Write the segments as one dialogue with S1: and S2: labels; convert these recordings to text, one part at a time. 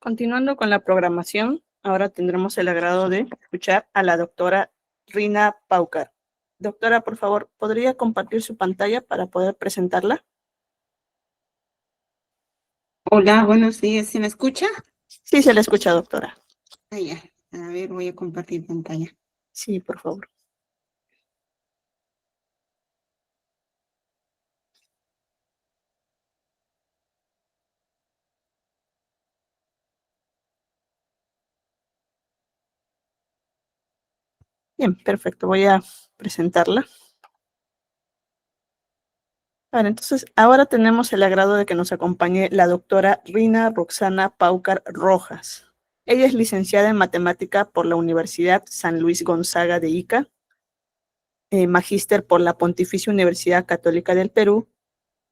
S1: Continuando con la programación, ahora tendremos el agrado de escuchar a la doctora Rina Paucar. Doctora, por favor, ¿podría compartir su pantalla para poder presentarla?
S2: Hola, buenos días. ¿Se me escucha?
S1: Sí, se la escucha, doctora.
S2: Ya. A ver, voy a compartir pantalla.
S1: Sí, por favor. Bien, perfecto. Voy a presentarla. Vale, entonces, ahora tenemos el agrado de que nos acompañe la doctora Rina Roxana Paucar Rojas. Ella es licenciada en matemática por la Universidad San Luis Gonzaga de Ica, magíster por la Pontificia Universidad Católica del Perú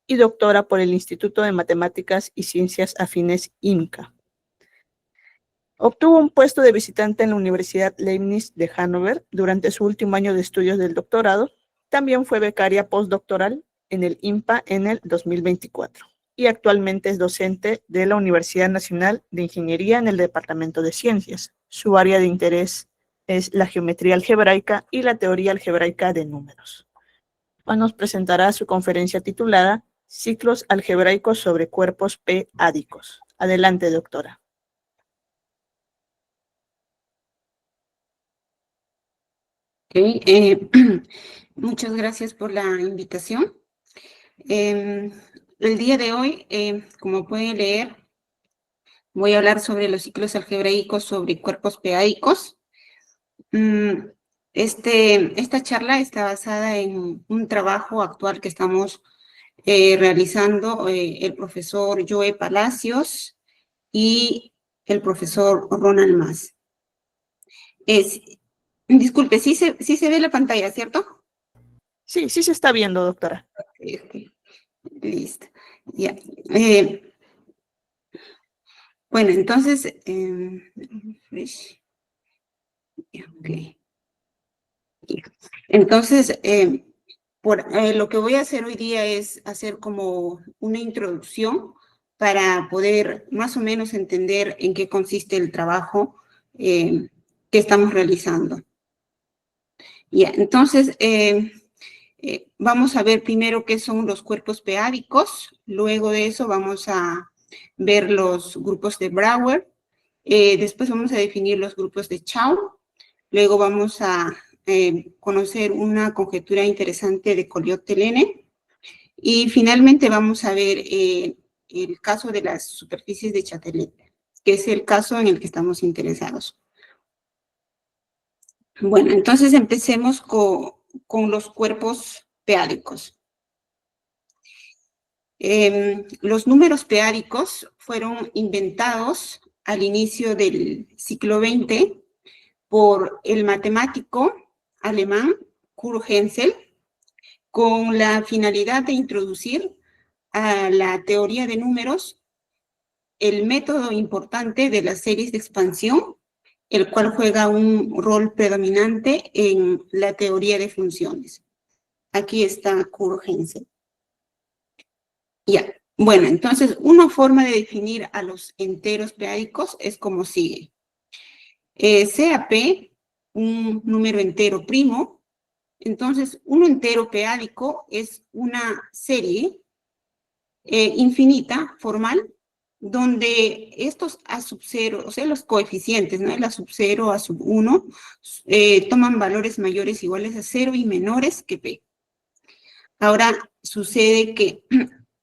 S1: y doctora por el Instituto de Matemáticas y Ciencias Afines IMCA. Obtuvo un puesto de visitante en la Universidad Leibniz de Hannover durante su último año de estudios del doctorado. También fue becaria postdoctoral en el IMPA en el 2024 y actualmente es docente de la Universidad Nacional de Ingeniería en el Departamento de Ciencias. Su área de interés es la geometría algebraica y la teoría algebraica de números. Nos presentará su conferencia titulada Ciclos algebraicos sobre cuerpos p-ádicos. Adelante, doctora.
S2: Muchas gracias por la invitación. El día de hoy, como pueden leer, voy a hablar sobre los ciclos algebraicos sobre cuerpos p-ádicos. Esta charla está basada en un trabajo actual que estamos realizando el profesor Joe Palacios y el profesor Ronald Mas. Disculpe, sí se ve la pantalla, ¿cierto?
S1: Sí, sí se está viendo, doctora.
S2: Okay. Listo. Ya. Bueno, entonces, okay. Entonces, lo que voy a hacer hoy día es hacer como una introducción para poder más o menos entender en qué consiste el trabajo que estamos realizando. Ya, entonces, vamos a ver primero qué son los cuerpos p-ádicos, luego de eso vamos a ver los grupos de Brouwer, después vamos a definir los grupos de Chow, luego vamos a conocer una conjetura interesante de Colliot-Telene y finalmente vamos a ver el caso de las superficies de Chatelet, que es el caso en el que estamos interesados. Bueno, entonces empecemos con los cuerpos p-ádicos. Los números p-ádicos fueron inventados al inicio del siglo XX por el matemático alemán Kurt Hensel con la finalidad de introducir a la teoría de números el método importante de las series de expansión, el cual juega un rol predominante en la teoría de funciones. Aquí está Kurt Hensel. Ya, bueno, entonces una forma de definir a los enteros p-ádicos es como sigue. Sea P un número entero primo, entonces un entero p-ádico es una serie infinita, formal, donde estos A sub 0, o sea, los coeficientes, ¿no? El A sub 0, A sub 1, toman valores mayores iguales a 0 y menores que P. Ahora, sucede que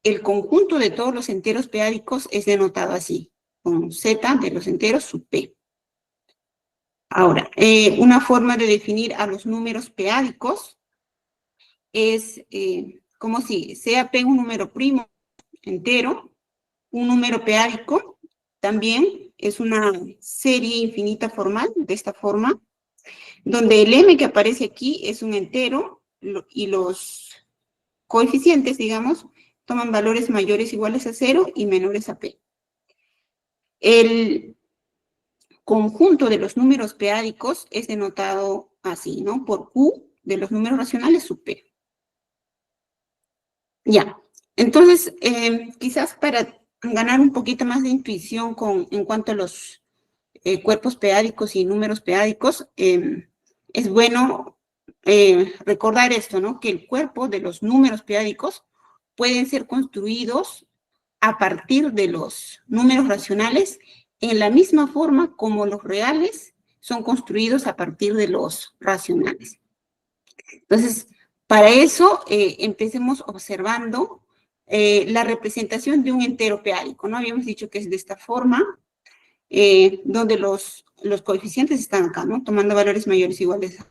S2: el conjunto de todos los enteros p-ádicos es denotado así, con Z de los enteros sub P. Ahora, una forma de definir a los números p-ádicos es como si sea P un número primo entero, un número p-ádico también es una serie infinita formal de esta forma, donde el m que aparece aquí es un entero y los coeficientes, digamos, toman valores mayores o iguales a 0 y menores a p. El conjunto de los números p-ádicos es denotado así, ¿no? Por q de los números racionales sub p. Ya, entonces, quizás para ganar un poquito más de intuición en cuanto a los cuerpos p-ádicos y números p-ádicos, es bueno recordar esto, ¿no? Que el cuerpo de los números p-ádicos pueden ser construidos a partir de los números racionales en la misma forma como los reales son construidos a partir de los racionales. Entonces, para eso, empecemos observando la representación de un entero p-ádico, ¿no? Habíamos dicho que es de esta forma, donde los coeficientes están acá, ¿no? Tomando valores mayores o iguales a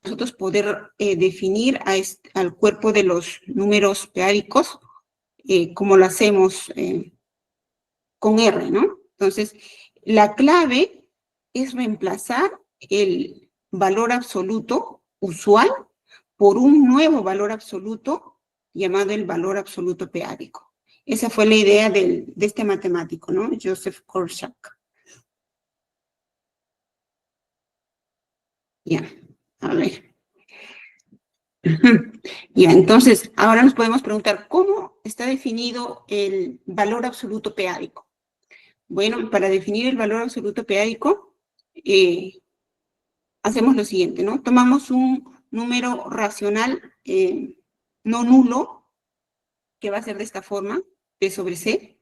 S2: nosotros poder definir al cuerpo de los números p-ádicos como lo hacemos con R, ¿no? Entonces, la clave es reemplazar el valor absoluto usual por un nuevo valor absoluto llamado el valor absoluto p-ádico. Esa fue la idea de este matemático, ¿no? Joseph Korczak. Ya, a ver. Ya, entonces, ahora nos podemos preguntar, ¿cómo está definido el valor absoluto p-ádico? Bueno, para definir el valor absoluto p-ádico, hacemos lo siguiente, ¿no? Tomamos un número racional no nulo, que va a ser de esta forma, P sobre C.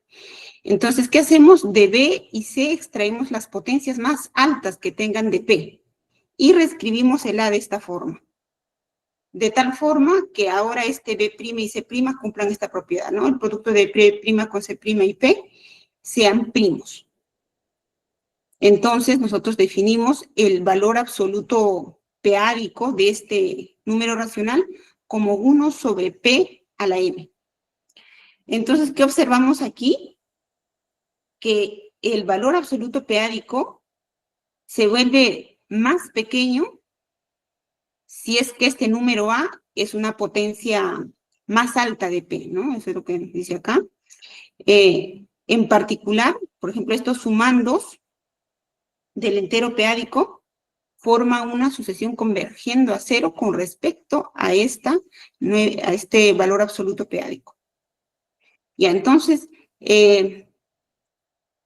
S2: Entonces, ¿qué hacemos? De B y C extraemos las potencias más altas que tengan de P y reescribimos el A de esta forma. De tal forma que ahora este B' y C' cumplan esta propiedad, ¿no? El producto de P' con C' y P sean primos. Entonces, nosotros definimos el valor absoluto p-ádico de este número racional como 1 sobre P a la M. Entonces, ¿qué observamos aquí? Que el valor absoluto p-ádico se vuelve más pequeño si es que este número A es una potencia más alta de P, ¿no? Eso es lo que dice acá. En particular, por ejemplo, estos sumandos del entero p-ádico forma una sucesión convergiendo a cero con respecto a este valor absoluto p-ádico. Ya, entonces,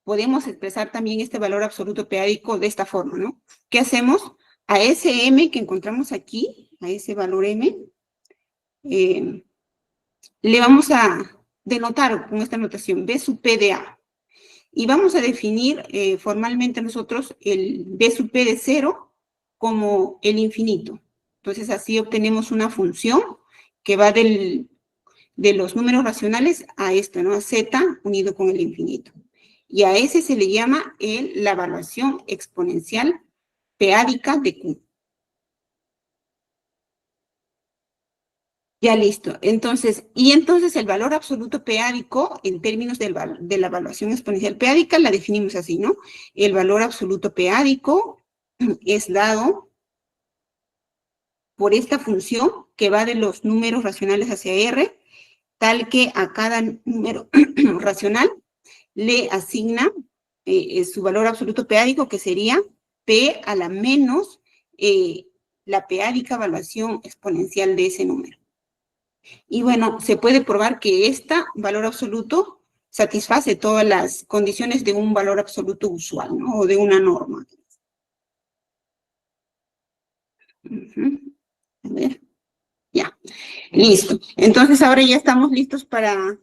S2: podemos expresar también este valor absoluto p-ádico de esta forma, ¿no? ¿Qué hacemos? A ese m que encontramos aquí, a ese valor m, le vamos a denotar con esta notación B sub P de A. Y vamos a definir formalmente nosotros el B sub P de 0 como el infinito. Entonces, así obtenemos una función que va de los números racionales a esto, ¿no? A Z unido con el infinito. Y a ese se le llama la evaluación exponencial p-ádica de Q. Ya listo. Entonces, el valor absoluto p-ádico, en términos de la evaluación exponencial p-ádica, la definimos así, ¿no? El valor absoluto p-ádico es dado por esta función que va de los números racionales hacia R, tal que a cada número racional le asigna su valor absoluto p-ádico, que sería p a la menos la p-ádica evaluación exponencial de ese número. Y bueno, se puede probar que este valor absoluto satisface todas las condiciones de un valor absoluto usual, ¿no? O de una norma. A ver, ya, listo. Entonces ahora ya estamos listos para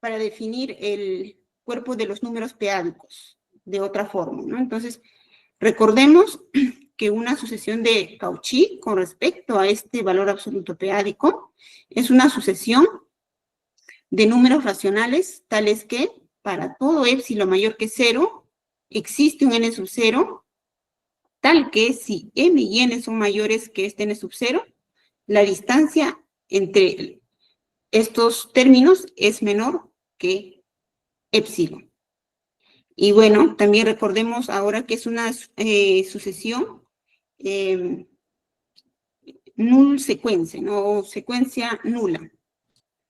S2: definir el cuerpo de los números p-ádicos de otra forma, ¿no? Entonces, recordemos que una sucesión de Cauchy con respecto a este valor absoluto p-ádico es una sucesión de números racionales tales que para todo épsilon mayor que 0 existe un n sub 0 tal que si m y n son mayores que este n sub 0, la distancia entre estos términos es menor que epsilon. Y bueno, también recordemos ahora que es una sucesión null secuencia, ¿no? Secuencia nula.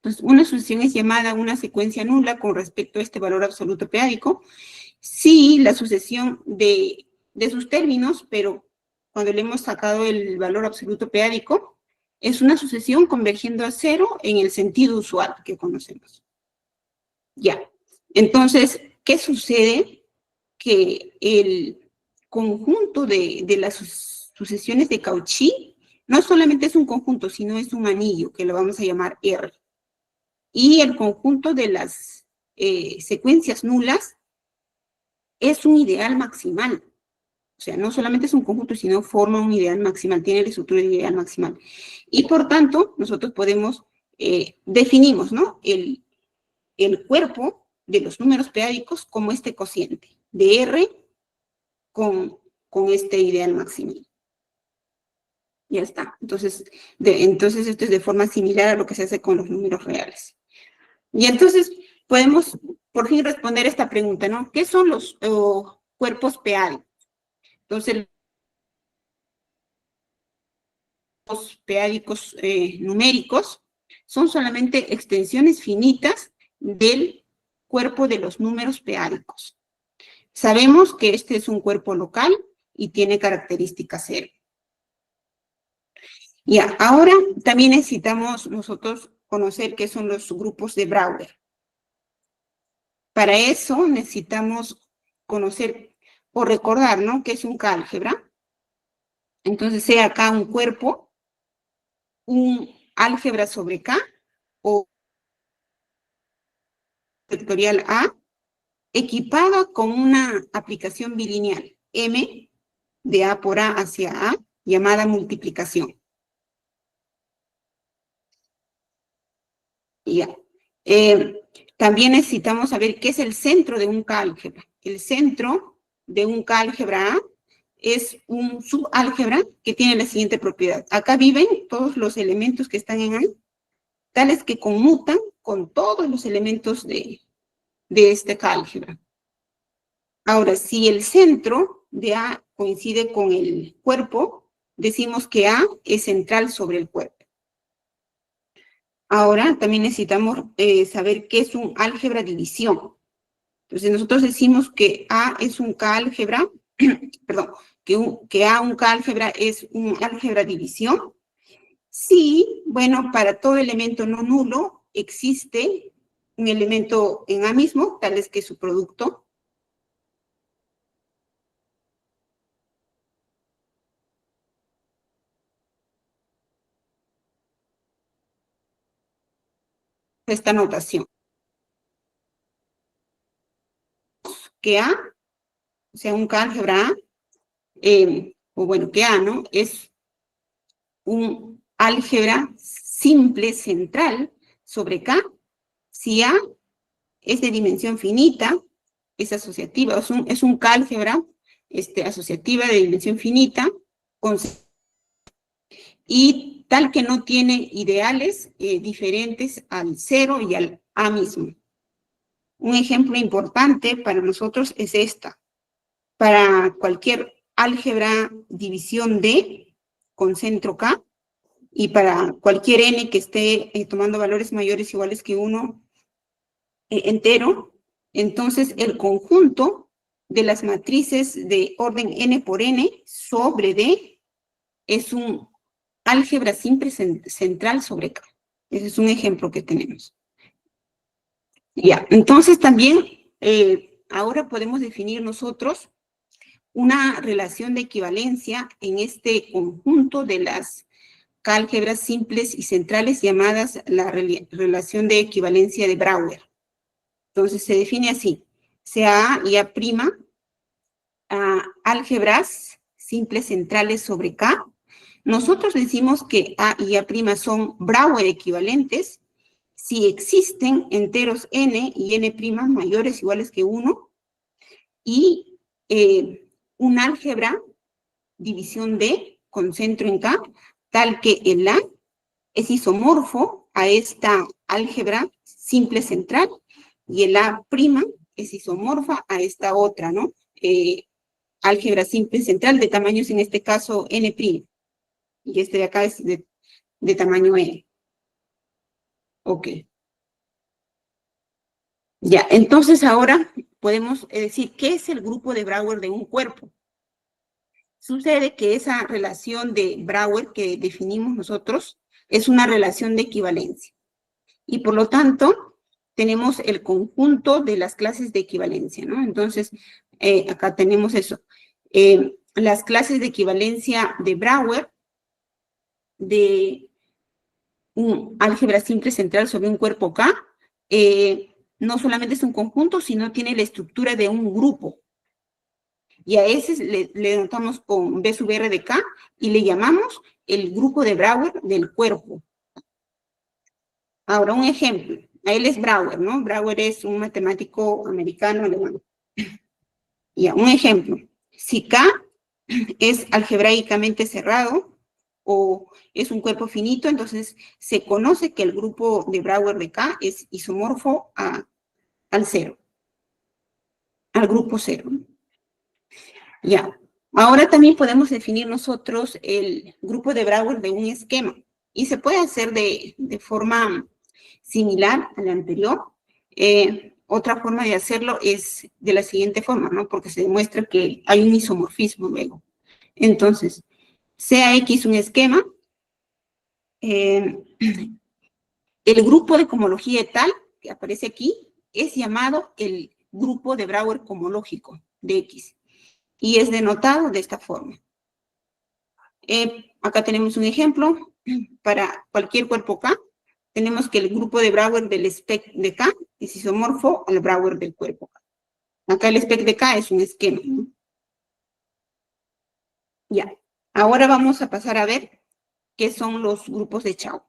S2: Entonces, una sucesión es llamada una secuencia nula con respecto a este valor absoluto p-ádico si la sucesión de sus términos, pero cuando le hemos sacado el valor absoluto p-ádico, es una sucesión convergiendo a cero en el sentido usual que conocemos. Ya. Entonces, ¿qué sucede? Que el conjunto de las sucesiones de Cauchy no solamente es un conjunto, sino es un anillo, que lo vamos a llamar R. Y el conjunto de las secuencias nulas es un ideal maximal. O sea, no solamente es un conjunto, sino forma un ideal maximal, tiene la estructura de ideal maximal. Y por tanto, nosotros podemos, definimos, ¿no? El cuerpo de los números p-ádicos como este cociente de R con este ideal maximal. Ya está. Entonces, esto es de forma similar a lo que se hace con los números reales. Y entonces podemos por fin responder esta pregunta, ¿no? ¿Qué son los cuerpos p-ádicos? Entonces, los p-ádicos numéricos son solamente extensiones finitas del cuerpo de los números p-ádicos. Sabemos que este es un cuerpo local y tiene característica cero. Ya, ahora también necesitamos nosotros conocer qué son los grupos de Brouwer. Para eso necesitamos conocer o recordar, ¿no?, qué es un K-álgebra. Entonces, sea K un cuerpo, un álgebra sobre K, o vectorial A, equipada con una aplicación bilineal, M, de A por A hacia A, llamada multiplicación. Ya. También necesitamos saber qué es el centro de un K-álgebra. El centro de un K-álgebra A es un subálgebra que tiene la siguiente propiedad. Acá viven todos los elementos que están en A, tales que conmutan con todos los elementos de este K-álgebra. Ahora, si el centro de A coincide con el cuerpo, decimos que A es central sobre el cuerpo. Ahora, también necesitamos saber qué es un álgebra división. Entonces, nosotros decimos que A es un K-álgebra, perdón, que A un K-álgebra es un álgebra división. Sí, bueno, para todo elemento no nulo existe un elemento en A mismo, tal es que su producto esta notación. Que A, o sea, un K-álgebra A, o bueno, que A, ¿no?, es un álgebra simple central sobre K, si A es de dimensión finita, es asociativa, es un K-álgebra asociativa de dimensión finita, y tal que no tiene ideales diferentes al 0 y al A mismo. Un ejemplo importante para nosotros es esta. Para cualquier álgebra división D con centro K, y para cualquier n que esté tomando valores mayores o iguales que 1 entero, entonces el conjunto de las matrices de orden n por n sobre D es un álgebra simple central sobre K. Ese es un ejemplo que tenemos. Ya, entonces también ahora podemos definir nosotros una relación de equivalencia en este conjunto de las K-álgebras simples y centrales llamadas la relación de equivalencia de Brouwer. Entonces se define así: sea A y A', álgebras simples centrales sobre K. Nosotros decimos que A y A' son Brouwer equivalentes si existen enteros n y n' mayores o iguales que 1 y un álgebra división D con centro en K, tal que el A es isomorfo a esta álgebra simple central y el A' es isomorfa a esta otra, ¿no? Álgebra simple central de tamaños, en este caso, N'. Y este de acá es de tamaño N. Ok. Ya, entonces ahora podemos decir, ¿qué es el grupo de Brouwer de un cuerpo? Sucede que esa relación de Brouwer que definimos nosotros es una relación de equivalencia. Y por lo tanto, tenemos el conjunto de las clases de equivalencia, ¿no? Entonces, acá tenemos eso. Las clases de equivalencia de Brouwer de un álgebra simple central sobre un cuerpo K, no solamente es un conjunto, sino tiene la estructura de un grupo. Y a ese le denotamos con B sub R de K y le llamamos el grupo de Brouwer del cuerpo. Ahora, un ejemplo. A él es Brouwer, ¿no? Brouwer es un matemático americano alemán. Ya, un ejemplo. Si K es algebraicamente cerrado o es un cuerpo finito, entonces se conoce que el grupo de Brouwer de K es isomorfo al cero, al grupo cero. Ya. Ahora también podemos definir nosotros el grupo de Brouwer de un esquema. Y se puede hacer de forma similar a la anterior. Otra forma de hacerlo es de la siguiente forma, ¿no? Porque se demuestra que hay un isomorfismo luego. Entonces, sea X un esquema, el grupo de cohomología tal que aparece aquí es llamado el grupo de Brouwer cohomológico de X y es denotado de esta forma. Acá tenemos un ejemplo para cualquier cuerpo K. Tenemos que el grupo de Brouwer del spec de K es isomorfo al Brouwer del cuerpo K. Acá el spec de K es un esquema, ¿no? Ya. Ahora vamos a pasar a ver qué son los grupos de Chow.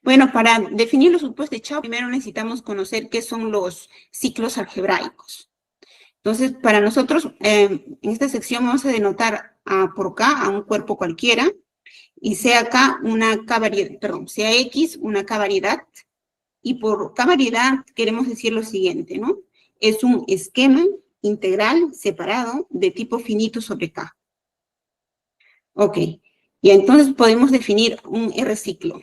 S2: Bueno, para definir los grupos de Chow, primero necesitamos conocer qué son los ciclos algebraicos. Entonces, para nosotros, en esta sección vamos a denotar por K a un cuerpo cualquiera, y sea K una K variedad, perdón, sea X una K variedad, y por K variedad queremos decir lo siguiente, ¿no? Es un esquema integral separado de tipo finito sobre K. Ok, y entonces podemos definir un R ciclo.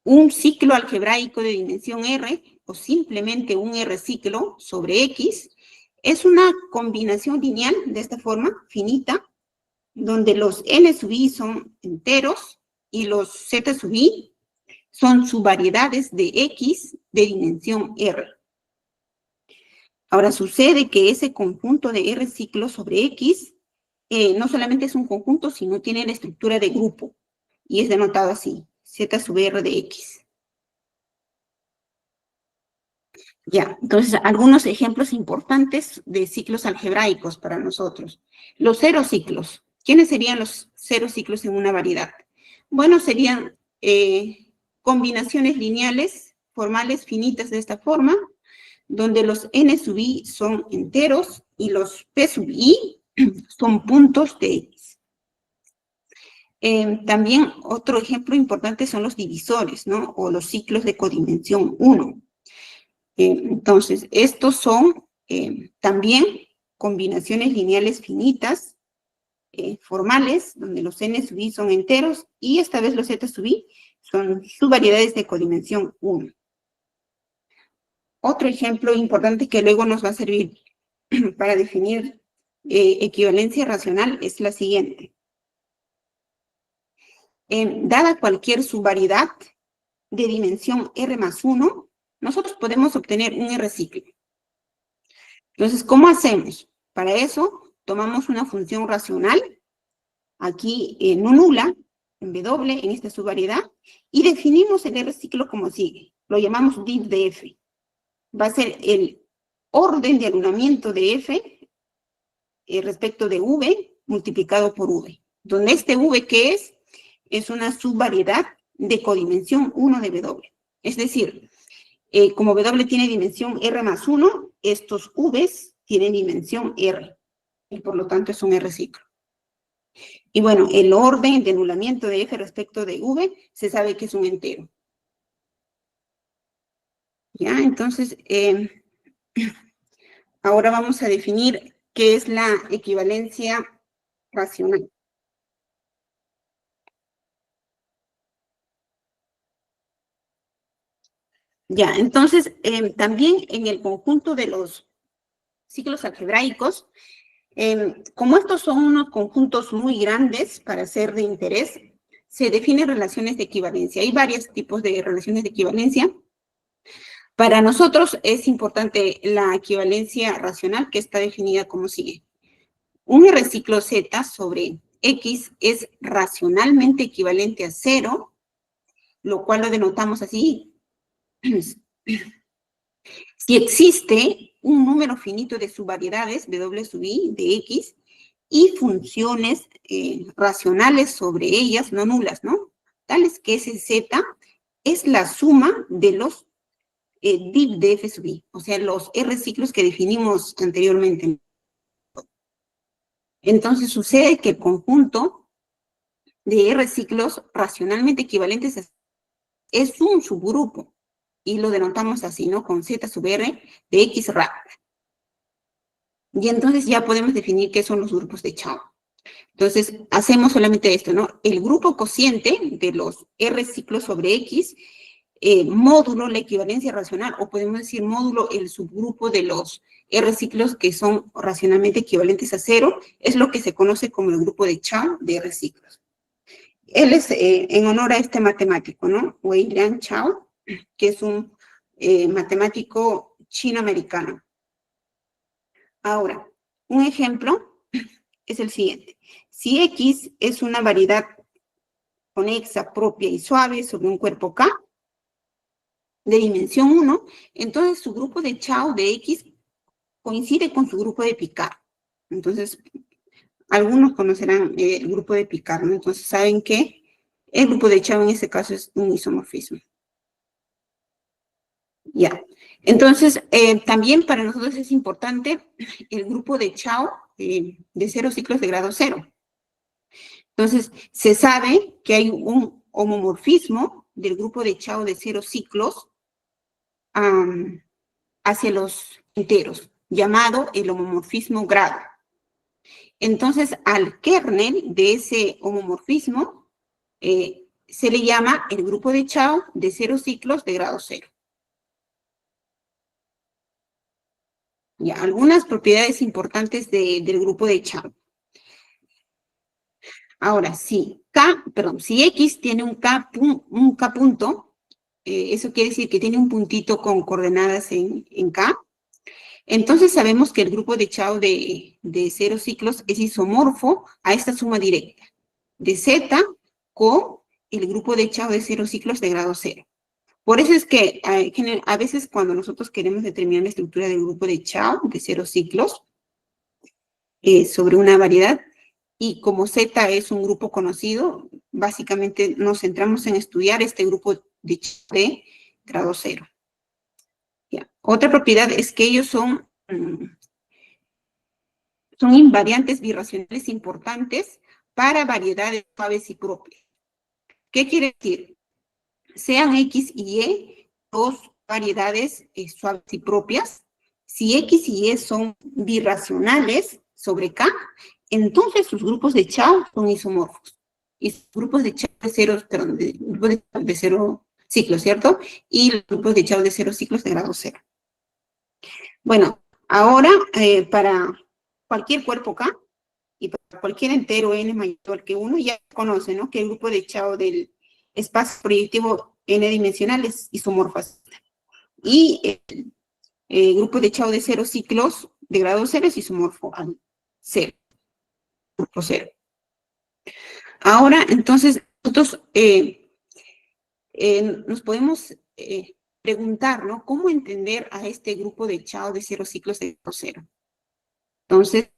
S2: Un ciclo algebraico de dimensión R, o simplemente un R ciclo sobre X, es una combinación lineal de esta forma, finita, donde los N sub I son enteros y los Z sub I son subvariedades de X de dimensión R. Ahora sucede que ese conjunto de R ciclos sobre X no solamente es un conjunto, sino tiene la estructura de grupo, y es denotado así, Z sub R de X. Ya, entonces, algunos ejemplos importantes de ciclos algebraicos para nosotros. Los cero ciclos. ¿Quiénes serían los cero ciclos en una variedad? Bueno, serían combinaciones lineales, formales, finitas de esta forma, donde los N sub I son enteros y los P sub I son puntos de X. También otro ejemplo importante son los divisores, ¿no? O los ciclos de codimensión 1. Entonces, estos son también combinaciones lineales finitas, formales, donde los N sub I son enteros, y esta vez los Z sub I son subvariedades de codimensión 1. Otro ejemplo importante que luego nos va a servir para definir equivalencia racional es la siguiente. Dada cualquier subvariedad de dimensión R más 1, nosotros podemos obtener un R ciclo. Entonces, ¿cómo hacemos? Para eso, tomamos una función racional, aquí no nula, en W, en esta subvariedad, y definimos el R ciclo como sigue. Lo llamamos div de F. Va a ser el orden de anulamiento de F respecto de V multiplicado por V. Donde este V, ¿qué es? Es una subvariedad de codimensión 1 de W. Es decir, Como W tiene dimensión R más 1, estos Vs tienen dimensión R, y por lo tanto es un R ciclo. Y bueno, el orden de anulamiento de F respecto de V se sabe que es un entero. Ya, entonces, ahora vamos a definir qué es la equivalencia racional. Ya, entonces, también en el conjunto de los ciclos algebraicos, como estos son unos conjuntos muy grandes para ser de interés, se definen relaciones de equivalencia. Hay varios tipos de relaciones de equivalencia. Para nosotros es importante la equivalencia racional, que está definida como sigue. Un R ciclo Z sobre X es racionalmente equivalente a 0, lo cual lo denotamos así. Si existe un número finito de subvariedades, W sub I, de X, y funciones racionales sobre ellas, no nulas, ¿no? Tales que ese Z es la suma de los div de F sub I, o sea, los R ciclos que definimos anteriormente. Entonces sucede que el conjunto de R ciclos racionalmente equivalentes es un subgrupo, y lo denotamos así, ¿no? Con Z sub R de X rad. Y entonces ya podemos definir qué son los grupos de Chow. Entonces, hacemos solamente esto, ¿no? El grupo cociente de los R ciclos sobre X, módulo la equivalencia racional, o podemos decir módulo el subgrupo de los R ciclos que son racionalmente equivalentes a 0, es lo que se conoce como el grupo de Chow de R ciclos. Él es en honor a este matemático, ¿no? Wei Liang Chow, que es un matemático chino-americano. Ahora, un ejemplo es el siguiente. Si X es una variedad conexa, propia y suave sobre un cuerpo K de dimensión 1, entonces su grupo de Chow de X coincide con su grupo de Picard. Entonces, algunos conocerán el grupo de Picard, ¿no? Entonces, saben que el grupo de Chow en este caso es un isomorfismo. Ya. Entonces, también para nosotros es importante el grupo de Chow de 0 ciclos de grado 0. Entonces, se sabe que hay un homomorfismo del grupo de Chow de 0 ciclos hacia los enteros, llamado el homomorfismo grado. Entonces, al kernel de ese homomorfismo se le llama el grupo de Chow de 0 ciclos de grado 0. Ya, algunas propiedades importantes del grupo de Chow. Ahora, si X tiene un K punto, eso quiere decir que tiene un puntito con coordenadas en K, entonces sabemos que el grupo de Chow de 0 ciclos es isomorfo a esta suma directa de Z con el grupo de Chow de 0 ciclos de grado 0. Por eso es que a veces cuando nosotros queremos determinar la estructura del grupo de Chow de 0 ciclos sobre una variedad, y como Z es un grupo conocido, básicamente nos centramos en estudiar este grupo de grado 0. Ya. Otra propiedad es que ellos son invariantes birracionales importantes para variedades suaves y propias. ¿Qué quiere decir? Sean X y Y dos variedades suaves y propias. Si X y Y son birracionales sobre K, entonces sus grupos de Chow son isomorfos. Y sus grupos de Chow de 0 ciclos, ¿cierto? Y los grupos de Chow de 0 ciclos de grado 0. Bueno, ahora para cualquier cuerpo K y para cualquier entero N mayor que 1, ya conoce, ¿no? Que el grupo de Chow del espacio proyectivo N dimensional es isomorfo. Y el grupo de Chow de 0 ciclos de grado 0 es isomorfo al 0. Grupo 0. Ahora, entonces, nosotros nos podemos preguntar, ¿no? ¿Cómo entender a este grupo de Chow de 0 ciclos de grado 0? Entonces,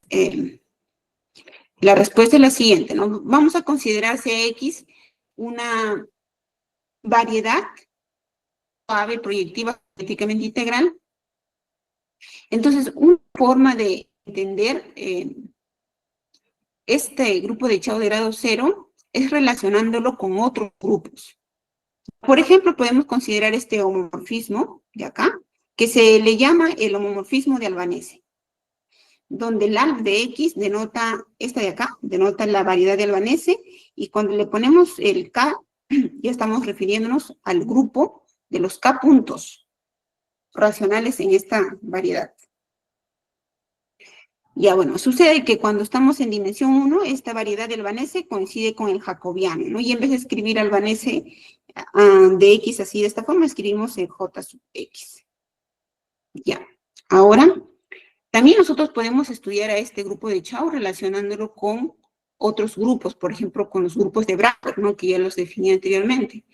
S2: la respuesta es la siguiente, ¿no? Vamos a considerar CX una variedad suave, proyectiva, geométricamente integral. Entonces, una forma de entender este grupo de Chow de grado cero es relacionándolo con otros grupos. Por ejemplo, podemos considerar este homomorfismo de acá, que se le llama el homomorfismo de Albanese, donde el alf de X denota, esta de acá, denota la variedad de Albanese, y cuando le ponemos el K, ya estamos refiriéndonos al grupo de los K puntos racionales en esta variedad. Ya bueno, sucede que cuando estamos en dimensión 1, esta variedad de albanese coincide con el jacobiano, ¿no? Y en vez de escribir albanese de X así de esta forma, escribimos el J sub X. Ya, ahora, también nosotros podemos estudiar a este grupo de Chow relacionándolo con otros grupos, por ejemplo, con los grupos de Brauer, ¿no? Que ya los definí anteriormente.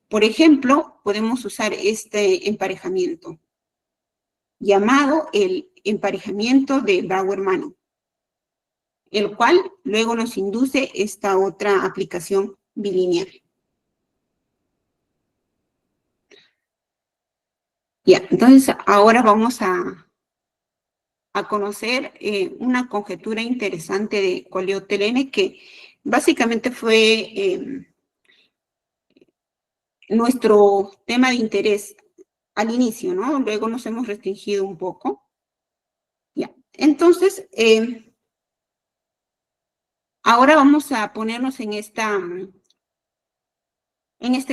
S2: Por ejemplo, podemos usar este emparejamiento, llamado el emparejamiento de Brouwer-Manning, el cual luego nos induce esta otra aplicación bilineal. Ya, entonces ahora vamos a conocer una conjetura interesante de Colliot-Telene, que básicamente fue nuestro tema de interés al inicio, ¿no? Luego nos hemos restringido un poco. Ya, entonces, ahora vamos a ponernos en este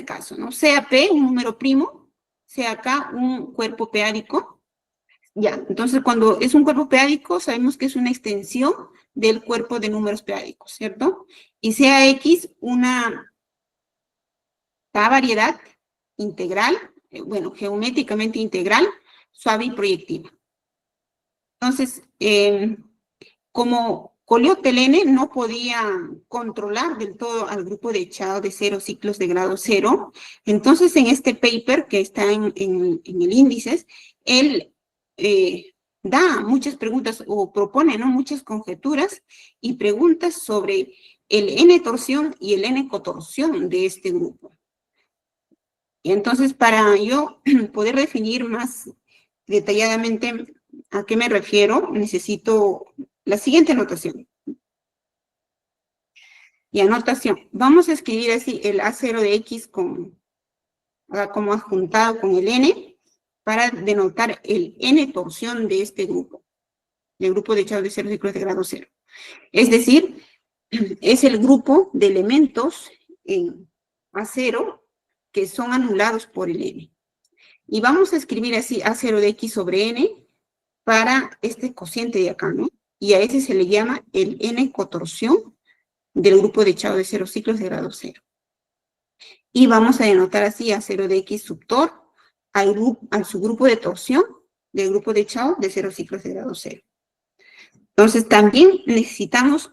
S2: caso, ¿no? Sea P un número primo, sea K un cuerpo p-ádico. Ya, entonces cuando es un cuerpo p-ádico sabemos que es una extensión del cuerpo de números p-ádicos, ¿cierto? Y sea X una K variedad integral, bueno, geométricamente integral, suave y proyectiva. Entonces, como Colliot-Telene no podía controlar del todo al grupo de Chow de 0 ciclos de grado 0, entonces en este paper que está en el índices, él da muchas preguntas o propone, ¿no?, muchas conjeturas y preguntas sobre el n-torsión y el n-cotorsión de este grupo. Y entonces, para yo poder definir más detalladamente a qué me refiero, necesito la siguiente notación. Y anotación, vamos a escribir así el A0 de X como adjuntado con el N para denotar el N torsión de este grupo, el grupo de Chow de 0 ciclos de grado 0. Es decir, es el grupo de elementos en A0 que son anulados por el N. Y vamos a escribir así A0 de X sobre N para este cociente de acá, ¿no? Y a ese se le llama el N cotorsión del grupo de Chow de 0 ciclos de grado 0. Y vamos a denotar así A0 de X subtor al subgrupo de torsión del grupo de Chow de 0 ciclos de grado 0. Entonces, también necesitamos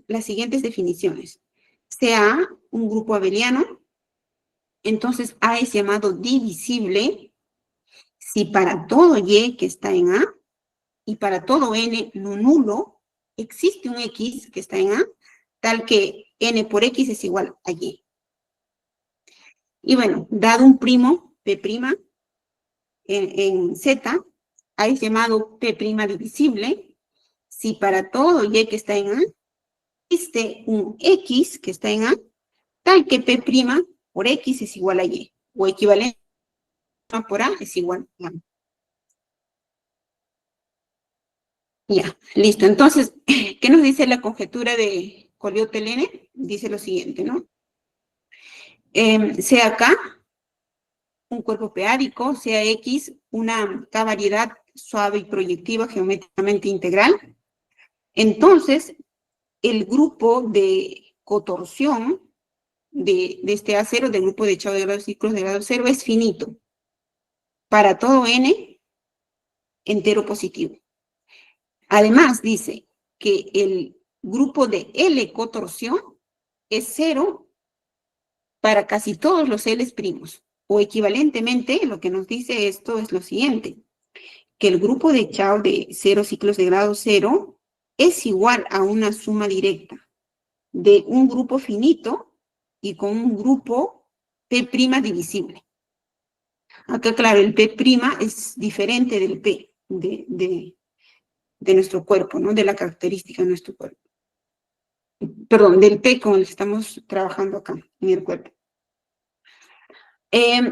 S2: las siguientes definiciones. Sea A un grupo abeliano, entonces A es llamado divisible si para todo Y que está en A y para todo N no nulo existe un X que está en A, tal que N por X es igual a Y. Y bueno, dado un primo P' en Z, A es llamado P' divisible si para todo Y que está en A existe un X que está en A, tal que P' por X es igual a Y, o equivalente por A es igual a A. Ya, listo. Entonces, ¿qué nos dice la conjetura de Colliot-Telene? Dice lo siguiente, ¿no? Sea K un cuerpo p-ádico, sea X una K variedad suave y proyectiva geométricamente integral, entonces el grupo de cotorsión de este A0, del grupo de Chow de grado ciclos de grado 0, es finito para todo N entero positivo. Además, dice que el grupo de L cotorsión es 0 para casi todos los L primos. O equivalentemente, lo que nos dice esto es lo siguiente, que el grupo de Chow de 0 ciclos de grado 0 es igual a una suma directa de un grupo finito y con un grupo P' divisible. Acá, claro, el P' es diferente del P de nuestro cuerpo, ¿no? De la característica de nuestro cuerpo. Perdón, del P con el que estamos trabajando acá, en el cuerpo.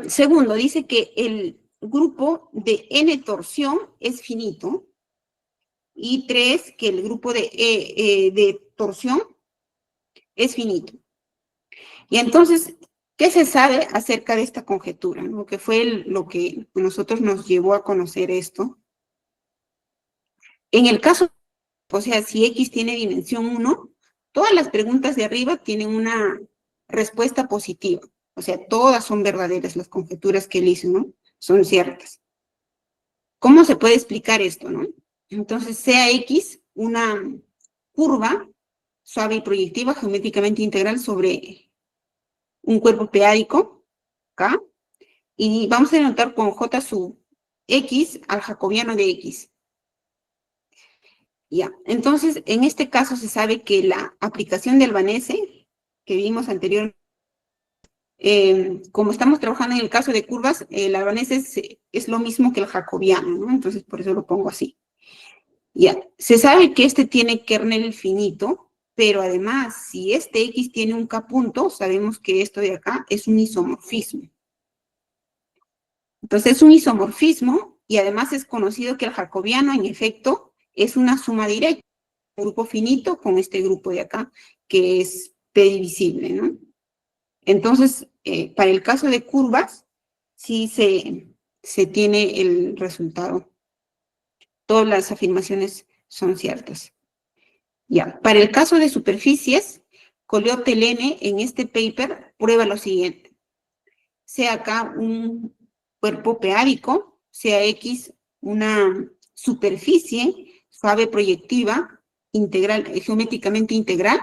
S2: Segundo, dice que el grupo de N torsión es finito. Y 3, que el grupo de torsión es finito. Y entonces, ¿qué se sabe acerca de esta conjetura? ¿No? Que fue lo que nosotros nos llevó a conocer esto. En el caso, o sea, si X tiene dimensión 1, todas las preguntas de arriba tienen una respuesta positiva. O sea, todas son verdaderas las conjeturas que él hizo, ¿no? Son ciertas. ¿Cómo se puede explicar esto, no? Entonces, sea X una curva suave y proyectiva geométricamente integral sobre un cuerpo peádico, acá, y vamos a denotar con J sub X al jacobiano de X. Ya, entonces, en este caso se sabe que la aplicación de Albanese, que vimos anteriormente, como estamos trabajando en el caso de curvas, el Albanese es lo mismo que el jacobiano, ¿no? Entonces, por eso lo pongo así. Ya, se sabe que este tiene kernel finito, pero además, si este X tiene un K punto, sabemos que esto de acá es un isomorfismo. Entonces, es un isomorfismo, y además es conocido que el jacobiano, en efecto, es una suma directa, un grupo finito con este grupo de acá, que es P divisible, ¿no? Entonces, para el caso de curvas, sí se tiene el resultado. Todas las afirmaciones son ciertas. Ya, para el caso de superficies, Collioure-Telene en este paper prueba lo siguiente. Sea acá un cuerpo peádico, sea X una superficie suave proyectiva, integral, geométricamente integral,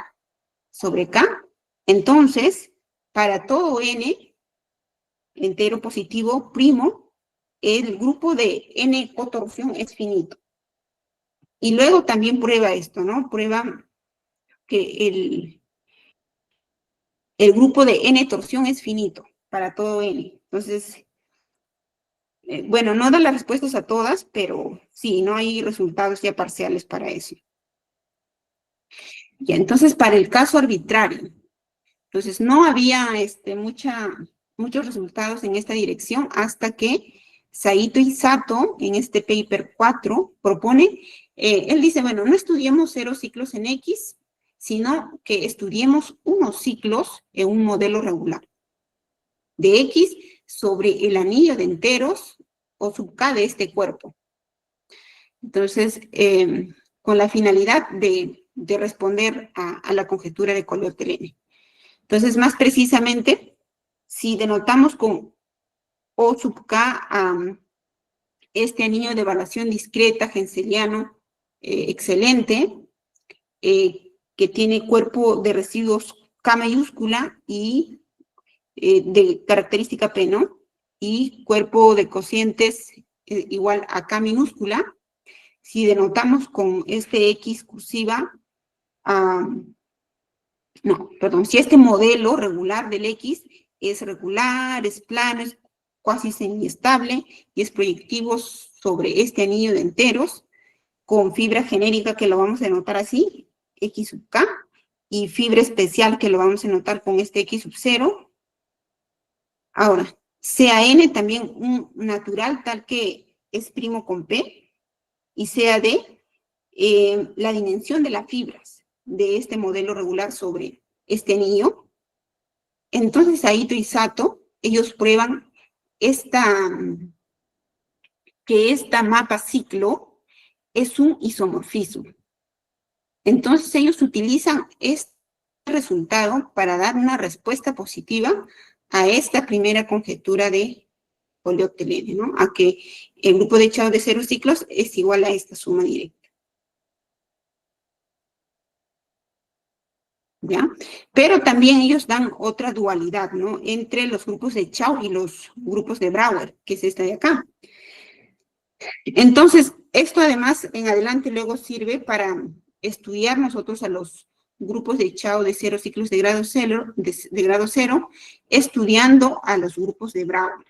S2: sobre K. Entonces, para todo N, entero positivo primo, el grupo de N cotorsión es finito. Y luego también prueba esto, ¿no? Prueba que el grupo de N torsión es finito para todo N. Entonces, bueno, no da las respuestas a todas, pero sí, no hay resultados ya parciales para eso. Ya, entonces, para el caso arbitrario, entonces no había muchos resultados en esta dirección hasta que Saito y Sato, en este paper 4, propone, él dice, bueno, no estudiemos 0 ciclos en X, sino que estudiemos unos ciclos en un modelo regular de X sobre el anillo de enteros o sub K de este cuerpo. Entonces, con la finalidad de responder a la conjetura de Collioure-Telene. Entonces, más precisamente, si denotamos con O sub K este anillo de evaluación discreta, genseliano, excelente, que tiene cuerpo de residuos K mayúscula y de característica P, ¿no? Y cuerpo de cocientes igual a K minúscula. Si denotamos con este X cursiva, si este modelo regular del X es regular, es plano, es cuasi semiestable y es proyectivo sobre este anillo de enteros, con fibra genérica que lo vamos a denotar así, X sub K, y fibra especial que lo vamos a denotar con este X sub 0. Ahora, sea N también un natural tal que es primo con P, y sea D la dimensión de las fibras de este modelo regular sobre este anillo. Entonces, Saito y Sato, ellos prueban que esta mapa ciclo es un isomorfismo. Entonces, ellos utilizan este resultado para dar una respuesta positiva a esta primera conjetura de Collioure-Telene, ¿no? A que el grupo de echado de 0 ciclos es igual a esta suma directa. ¿Ya? Pero también ellos dan otra dualidad, ¿no? Entre los grupos de Chow y los grupos de Brouwer, que es esta de acá. Entonces, esto además en adelante luego sirve para estudiar nosotros a los grupos de Chow de 0 ciclos de grado 0, estudiando a los grupos de Brouwer.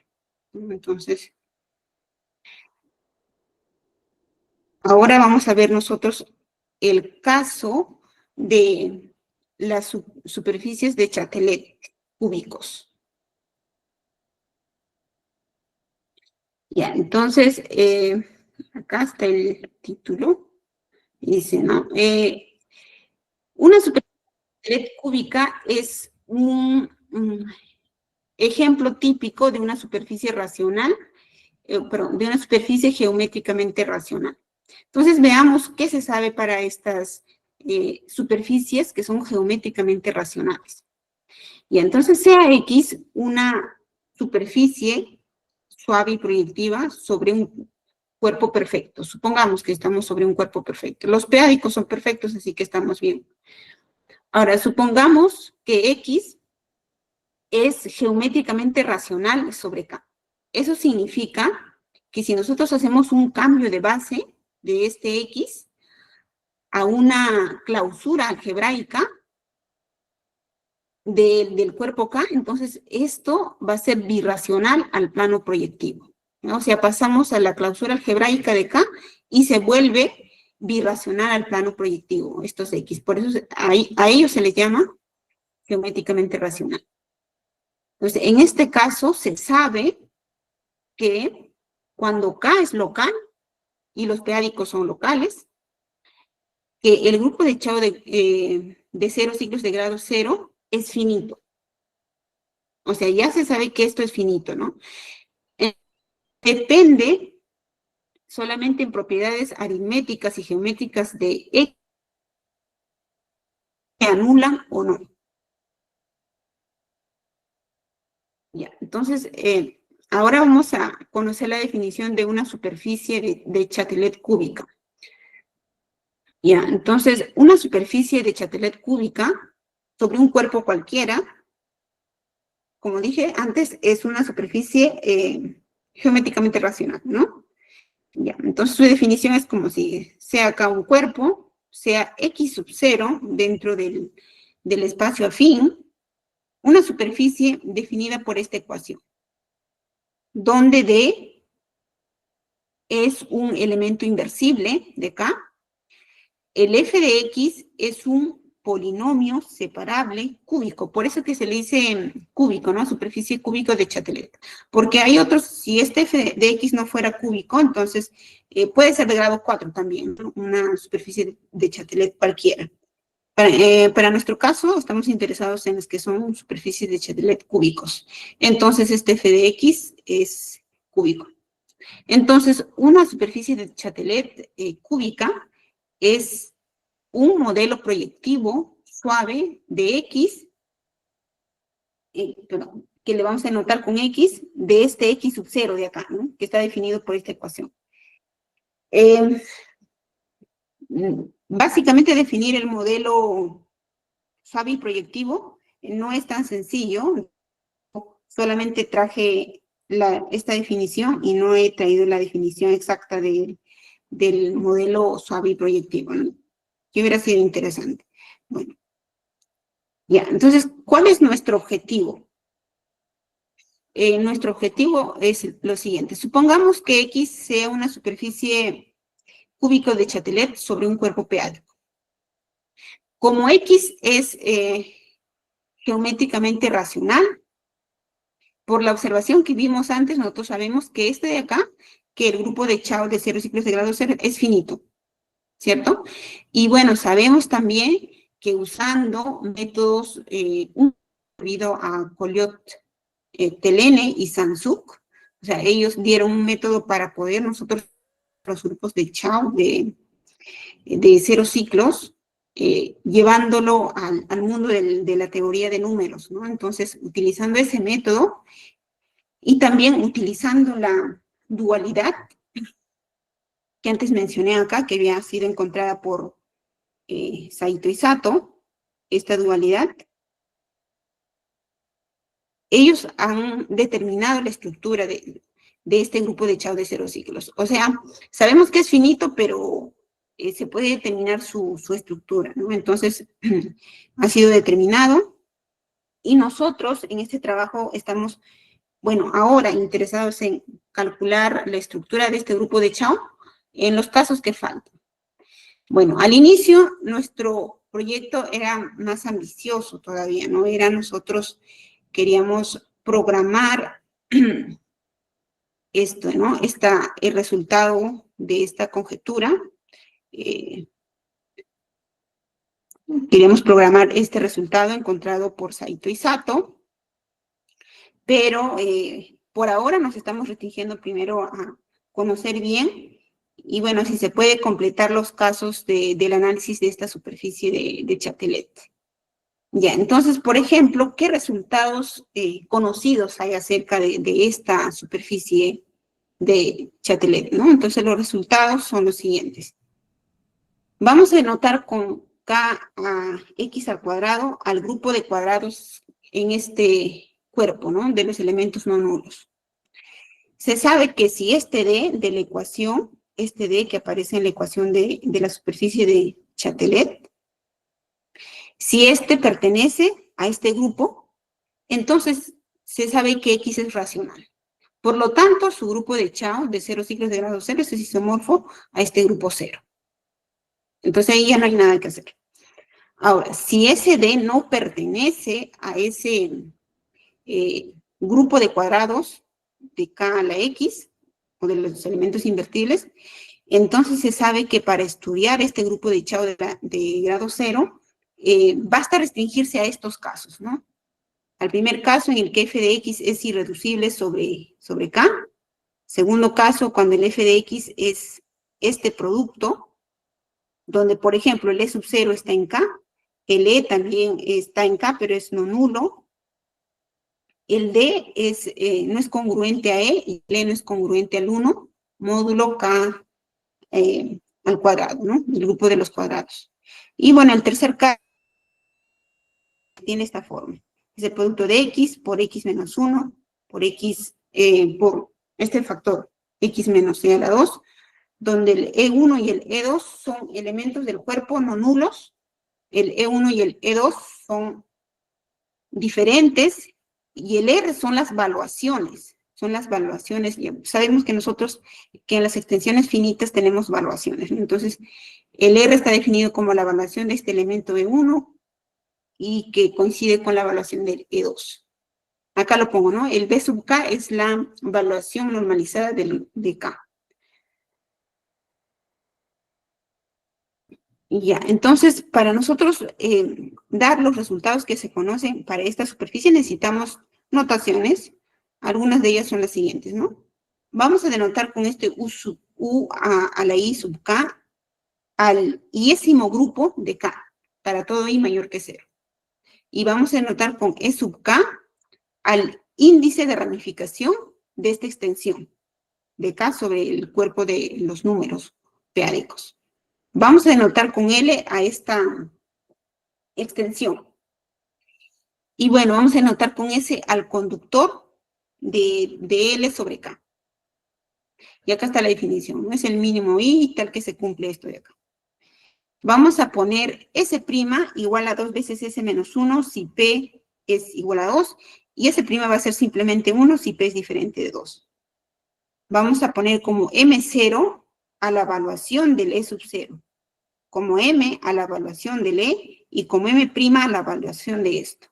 S2: Entonces, ahora vamos a ver nosotros el caso de las superficies de Chatelet cúbicos. Ya, entonces, acá está el título. Dice, ¿no? Una superficie cúbica es un ejemplo típico de una superficie racional, perdón, de una superficie geométricamente racional. Entonces, veamos qué se sabe para estas superficies que son geométricamente racionales. Y entonces, sea X una superficie suave y proyectiva sobre un cuerpo perfecto. Supongamos que estamos sobre un cuerpo perfecto. Los p-ádicos son perfectos, así que estamos bien. Ahora, supongamos que X es geométricamente racional sobre K. Eso significa que si nosotros hacemos un cambio de base de este X a una clausura algebraica del cuerpo K, entonces esto va a ser birracional al plano proyectivo, ¿no? O sea, pasamos a la clausura algebraica de K y se vuelve birracional al plano proyectivo, estos X. Por eso a ellos se les llama geométricamente racional. Entonces, en este caso se sabe que cuando K es local y los p-ádicos son locales, que el grupo de echado de 0 ciclos de grado 0 es finito. O sea, ya se sabe que esto es finito, ¿no? Depende solamente en propiedades aritméticas y geométricas de X que anulan o no. Ya, entonces, ahora vamos a conocer la definición de una superficie de Chatelet cúbica. Ya, entonces, una superficie de Chatelet cúbica sobre un cuerpo cualquiera, como dije antes, es una superficie geométricamente racional, ¿no? Ya, entonces su definición es como si sea acá un cuerpo, sea X sub 0 dentro del espacio afín, una superficie definida por esta ecuación, donde D es un elemento inversible de K, el f de X es un polinomio separable cúbico, por eso que se le dice cúbico, ¿no? Superficie cúbico de Chatelet. Porque hay otros, si este f de X no fuera cúbico, entonces puede ser de grado 4 también, ¿no? Una superficie de Chatelet cualquiera. Para nuestro caso, estamos interesados en los que son superficies de Chatelet cúbicos. Entonces, este f de X es cúbico. Entonces, una superficie de Chatelet cúbica es un modelo proyectivo suave de X, que le vamos a anotar con X, de este X sub 0 de acá, ¿no? Que está definido por esta ecuación. Básicamente definir el modelo suave y proyectivo no es tan sencillo, solamente traje esta definición y no he traído la definición exacta del modelo suave y proyectivo, ¿no? Que hubiera sido interesante. Bueno, ya, entonces, ¿cuál es nuestro objetivo? Nuestro objetivo es lo siguiente. Supongamos que X sea una superficie cúbico de Chatelet sobre un cuerpo p-ádico. Como X es geométricamente racional, por la observación que vimos antes, nosotros sabemos que este de acá, que el grupo de Chow de 0 ciclos de grado 0 es finito, ¿cierto? Y bueno, sabemos también que usando métodos, debido a Colliot, Telene y Sansuk, o sea, ellos dieron un método para poder nosotros, los grupos de Chow de 0 ciclos, llevándolo al mundo de la teoría de números, ¿no? Entonces, utilizando ese método y también utilizando la dualidad que antes mencioné acá, que había sido encontrada por Saito y Sato, esta dualidad, ellos han determinado la estructura de este grupo de Chow de 0 ciclos. O sea, sabemos que es finito, pero se puede determinar su estructura, ¿no? Entonces, ha sido determinado y nosotros en este trabajo estamos Bueno, ahora interesados en calcular la estructura de este grupo de Chow en los casos que faltan. Bueno, al inicio nuestro proyecto era más ambicioso todavía, ¿no? Nosotros queríamos programar esto, ¿no? El resultado de esta conjetura. Queríamos programar este resultado encontrado por Saito y Sato, pero por ahora nos estamos restringiendo primero a conocer bien y bueno, si se puede completar los casos del análisis de esta superficie de Chatelet. Ya, entonces, por ejemplo, ¿qué resultados conocidos hay acerca de esta superficie de Chatelet, ¿no? Entonces, los resultados son los siguientes. Vamos a denotar con Kx al cuadrado al grupo de cuadrados en este cuerpo, ¿no? De los elementos no nulos. Se sabe que si este D de la ecuación, este D que aparece en la ecuación de la superficie de Chatelet, si este pertenece a este grupo, entonces se sabe que X es racional. Por lo tanto, su grupo de Chow de 0 ciclos de grado 0 es isomorfo a este grupo 0. Entonces ahí ya no hay nada que hacer. Ahora, si ese D no pertenece a ese grupo de cuadrados de K a la X, o de los elementos invertibles, entonces se sabe que para estudiar este grupo de Chow de grado 0, basta restringirse a estos casos, ¿no? Al primer caso, en el que f de x es irreducible sobre K. Segundo caso, cuando el f de x es este producto, donde, por ejemplo, el E sub 0 está en K, el E también está en K, pero es no nulo. El D no es congruente a E, y el E no es congruente al 1, módulo K al cuadrado, ¿no? El grupo de los cuadrados. Y bueno, el tercer caso tiene esta forma. Es el producto de X por X menos 1, por X, por este factor X menos E a la 2, donde el E1 y el E2 son elementos del cuerpo no nulos, el E1 y el E2 son diferentes, y el R son las valuaciones, sabemos que nosotros, que en las extensiones finitas tenemos valuaciones, ¿no? Entonces, el R está definido como la valuación de este elemento E1, y que coincide con la evaluación del E2. Acá lo pongo, ¿no? El B sub K es la evaluación normalizada de K. Y ya, entonces, para nosotros dar los resultados que se conocen para esta superficie, necesitamos notaciones. Algunas de ellas son las siguientes, ¿no? Vamos a denotar con este U a la I sub K al iésimo grupo de K, para todo I mayor que 0. Y vamos a denotar con E sub K al índice de ramificación de esta extensión de K sobre el cuerpo de los números p-ádicos. Vamos a denotar con L a esta extensión. Y bueno, vamos a denotar con S al conductor de L sobre K. Y acá está la definición, ¿no? Es el mínimo I tal que se cumple esto de acá. Vamos a poner S' igual a 2 veces S menos 1 si P es igual a 2, y S' va a ser simplemente 1 si P es diferente de 2. Vamos a poner como M0 a la evaluación del E sub 0, como M a la evaluación del E, y como M' a la evaluación de esto.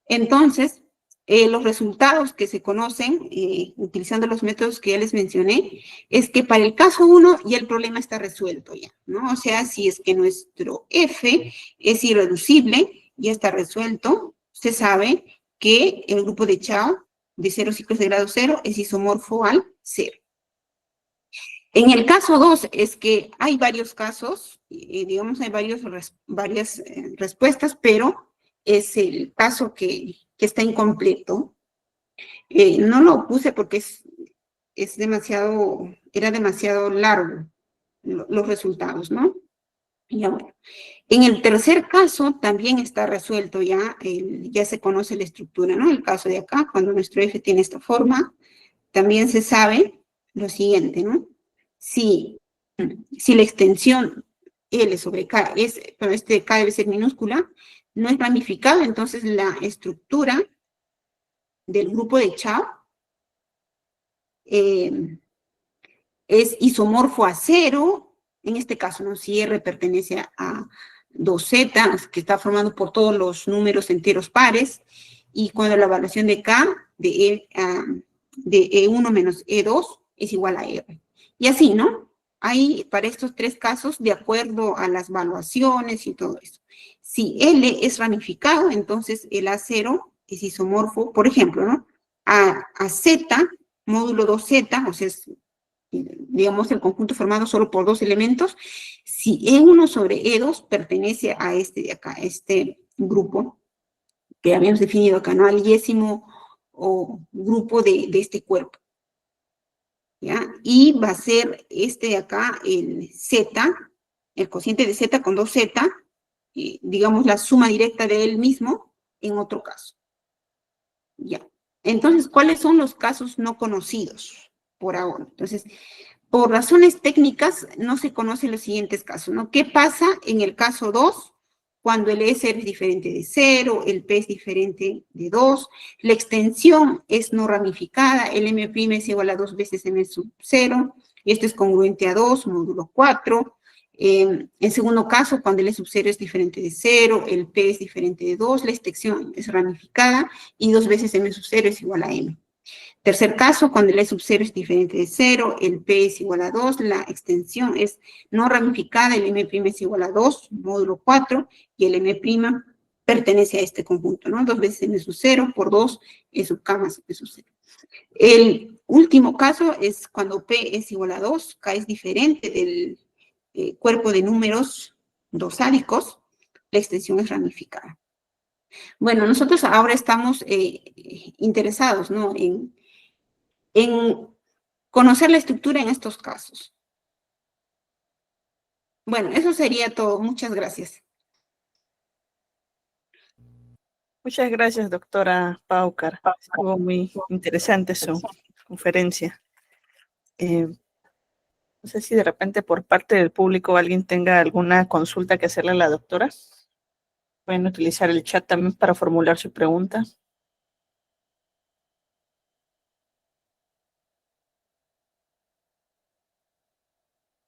S2: Entonces, los resultados que se conocen, utilizando los métodos que ya les mencioné, es que para el caso 1 ya el problema está resuelto ya, ¿no? O sea, si es que nuestro F es irreducible, ya está resuelto, se sabe que el grupo de Chow de 0 ciclos de grado 0 es isomorfo al 0. En el caso 2 es que hay varios casos, digamos, hay varias respuestas, pero es el caso que está incompleto. No lo puse porque era demasiado largo los resultados, ¿no? Ya bueno. En el tercer caso también está resuelto ya, ya se conoce la estructura, ¿no? El caso de acá, cuando nuestro F tiene esta forma, también se sabe lo siguiente, ¿no? Si la extensión L sobre K pero este K debe ser minúscula, no es ramificado, entonces la estructura del grupo de Chao es isomorfo a cero, en este caso, ¿no? Si R pertenece a 2Z, que está formado por todos los números enteros pares, y cuando la evaluación de K de E1 menos E2 es igual a R. Y así, ¿no? Ahí, para estos tres casos, de acuerdo a las evaluaciones y todo eso. Si L es ramificado, entonces el A0 es isomorfo, por ejemplo, ¿no? A Z, módulo 2Z, o sea, es, digamos, el conjunto formado solo por dos elementos. Si E1 sobre E2 pertenece a este de acá, este grupo que habíamos definido acá, ¿no? Al yésimo o grupo de este cuerpo. ¿Ya? Y va a ser este de acá, el Z, el cociente de Z con 2Z, digamos la suma directa de él mismo en otro caso. ¿Ya? Entonces, ¿cuáles son los casos no conocidos por ahora? Entonces, por razones técnicas no se conocen los siguientes casos, ¿no? ¿Qué pasa en el caso 2? Cuando el S es diferente de 0, el P es diferente de 2, la extensión es no ramificada, el M' es igual a 2 veces M sub 0, y esto es congruente a 2, módulo 4. En segundo caso, cuando el E sub 0 es diferente de 0, el P es diferente de 2, la extensión es ramificada, y 2 veces M sub 0 es igual a M. Tercer caso, cuando el E sub 0 es diferente de 0, el P es igual a 2, la extensión es no ramificada, el M' es igual a 2, módulo 4, y el M' pertenece a este conjunto, ¿no? 2 veces M sub 0 por 2, E sub K más M sub 0. El último caso es cuando P es igual a 2, K es diferente del cuerpo de números dosádicos, la extensión es ramificada. Bueno, nosotros ahora estamos interesados, ¿no? En conocer la estructura en estos casos. Bueno, eso sería todo. Muchas gracias.
S1: Muchas gracias, doctora Paucar. Estuvo muy interesante su conferencia. No sé si de repente por parte del público alguien tenga alguna consulta que hacerle a la doctora. Pueden utilizar el chat también para formular su pregunta.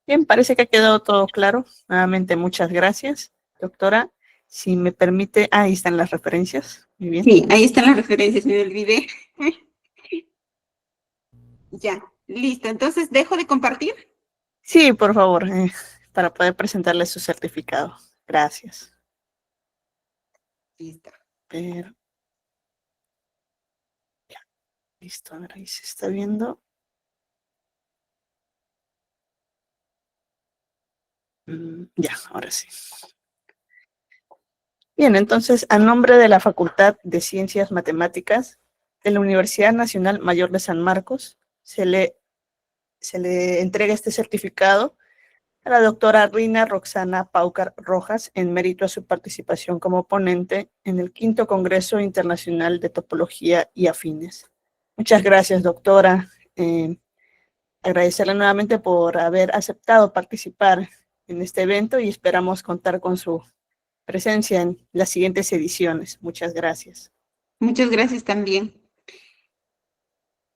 S1: Bien, parece que ha quedado todo claro. Nuevamente, muchas gracias, doctora. Si me permite, ahí están las referencias. Muy bien.
S2: Sí, ahí están las referencias, me olvidé. Ya, listo. Entonces, ¿dejo de compartir?
S1: Sí, por favor, para poder presentarle su certificado. Gracias.
S2: Listo.
S1: Pero, ya, listo, a ver, ahí se está viendo. Ya, ahora sí. Bien, entonces, a nombre de la Facultad de Ciencias Matemáticas de la Universidad Nacional Mayor de San Marcos, se le entrega este certificado a la doctora Rina Roxana Paucar Rojas en mérito a su participación como ponente en el 5º Congreso Internacional de Topología y Afines. Muchas gracias, doctora. Agradecerle nuevamente por haber aceptado participar en este evento y esperamos contar con su presencia en las siguientes ediciones. Muchas gracias.
S2: Muchas gracias también.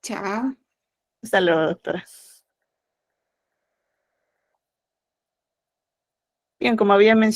S2: Chao.
S1: Hasta luego, doctora. Bien, como había mencionado,